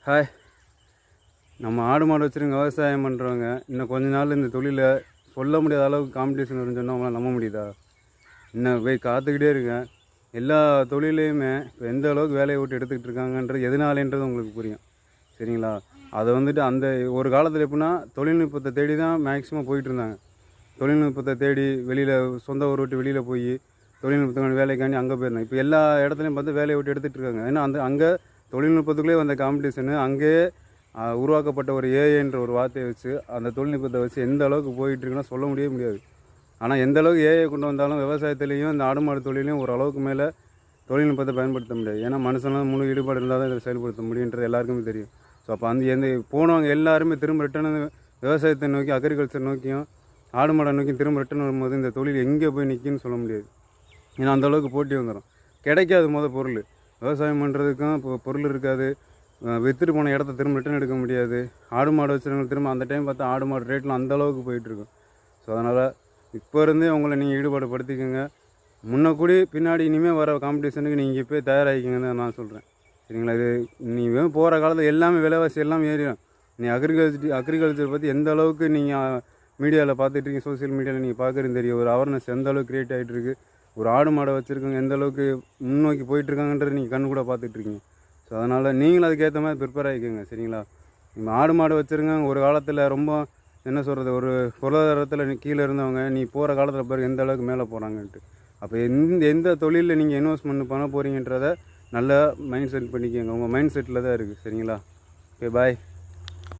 Hi. நம்ம ஆடு மாடு வச்சுருங்க விவசாயம் பண்ணுறவங்க இன்னும் கொஞ்ச நாள் இந்த தொழிலை சொல்ல முடியாத அளவுக்கு காம்படிஷன் வரும்னு சொன்னால் அவங்களாம் நம்ப முடியுதா? இன்னும் போய் காத்துக்கிட்டே இருக்கேன். எல்லா தொழிலையுமே இப்போ எந்த அளவுக்கு வேலையை விட்டு எடுத்துக்கிட்டு இருக்காங்கன்றது எதனாலேன்றது உங்களுக்கு புரியும். சரிங்களா? அதை வந்துட்டு அந்த ஒரு காலத்தில் எப்படின்னா தொழில்நுட்பத்தை தேடி தான் மேக்ஸிமம் போயிட்டு இருந்தாங்க. தொழில்நுட்பத்தை தேடி வெளியில் சொந்த ஊர் விட்டு வெளியில் போய் தொழில்நுட்பத்துக்கான வேலைக்காண்டி அங்கே போயிருந்தாங்க. இப்போ எல்லா இடத்துலையும் பார்த்து வேலையை விட்டு எடுத்துகிட்டு இருக்காங்க. ஏன்னா அங்கே தொழில்நுட்பத்துக்குள்ளே வந்த காம்படிஷனு அங்கேயே உருவாக்கப்பட்ட ஒரு ஏஐன்ற ஒரு வார்த்தையை வச்சு அந்த தொழில்நுட்பத்தை வச்சு எந்த அளவுக்கு போயிட்டுருக்குன்னா சொல்ல முடியாது. ஆனால் எந்த அளவுக்கு ஏஐ கொண்டு வந்தாலும் விவசாயத்துலேயும் இந்த ஆடு மாடு தொழிலையும் ஓரளவுக்கு மேலே தொழில்நுட்பத்தை பயன்படுத்த முடியாது. ஏன்னா மனுஷனால முழு ஈடுபாடு இருந்தால் தான் இதை செயல்படுத்த முடியுன்றது எல்லாருக்குமே தெரியும். ஸோ அப்போ எந்த போனவங்க எல்லாருமே திரும்ப ரிட்டர்ன் விவசாயத்தை நோக்கி அக்ரிகல்ச்சர் நோக்கியும் ஆடு மாடை நோக்கி திரும்ப ரிட்டர்ன் வரும்போது இந்த தொழில் எங்கே போய் நிற்கின்னு சொல்ல முடியாது. ஏன்னா அந்தளவுக்கு போட்டி வந்துடும். கிடைக்காது பொருள் விவசாயம் பண்ணுறதுக்கும் இப்போ பொருள் இருக்காது. விற்றுட்டு போன இடத்த திரும்ப ரிட்டர்ன் எடுக்க முடியாது. ஆடு மாடு வச்சுருங்க திரும்ப அந்த டைம் பார்த்தா ஆடு மாடு ரேட்லாம் அந்தளவுக்கு போயிட்டுருக்கும். ஸோ அதனால் இப்போ இருந்தே உங்களை நீங்கள் ஈடுபாடு படுத்திக்கோங்க. முன்னக்கூடி பின்னாடி இனிமேல் வர காம்படிஷனுக்கு நீங்கள் இப்போ தயாராகிக்கங்கன்னு தான் நான் சொல்கிறேன். சரிங்களா? இது நீ போகிற காலத்தில் எல்லாமே விலைவாசி எல்லாம் ஏறிடும். நீ அக்ரிகல்ச்சர் பற்றி எந்த அளவுக்கு நீங்கள் மீடியாவில் பார்த்துட்ருக்கீங்க, சோசியல் மீடியாவில் நீங்கள் பார்க்குறது தெரியும். ஒரு அவேர்னஸ் எந்த அளவுக்கு க்ரியேட் ஆகிட்டுருக்கு, ஒரு ஆடு மாடை வச்சுருக்கவங்க எந்த அளவுக்கு முன்னோக்கி போயிட்டுருக்காங்கன்றது நீங்கள் கண்ணு கூட பார்த்துட்ருக்கீங்க. ஸோ அதனால் நீங்களும் அதுக்கேற்ற மாதிரி ப்ரிப்பேர் ஆகிக்கோங்க. சரிங்களா? நீங்கள் ஆடு மாடு வச்சுருங்க. ஒரு காலத்தில் ரொம்ப என்ன சொல்கிறது, ஒரு பொருளாதாரத்தில் கீழே இருந்தவங்க நீ போகிற காலத்தில் பாருங்கள் எந்த அளவுக்கு மேலே போகிறாங்கன்ட்டு. அப்போ எந்த தொழிலில் நீங்கள் இன்வெஸ்ட்மெண்ட் பண்ண போகிறீங்கன்றதை நல்லா மைண்ட் செட் பண்ணிக்கோங்க. உங்கள் மைண்ட் செட்டில் தான் இருக்குது. சரிங்களா? ஓகே, பாய்.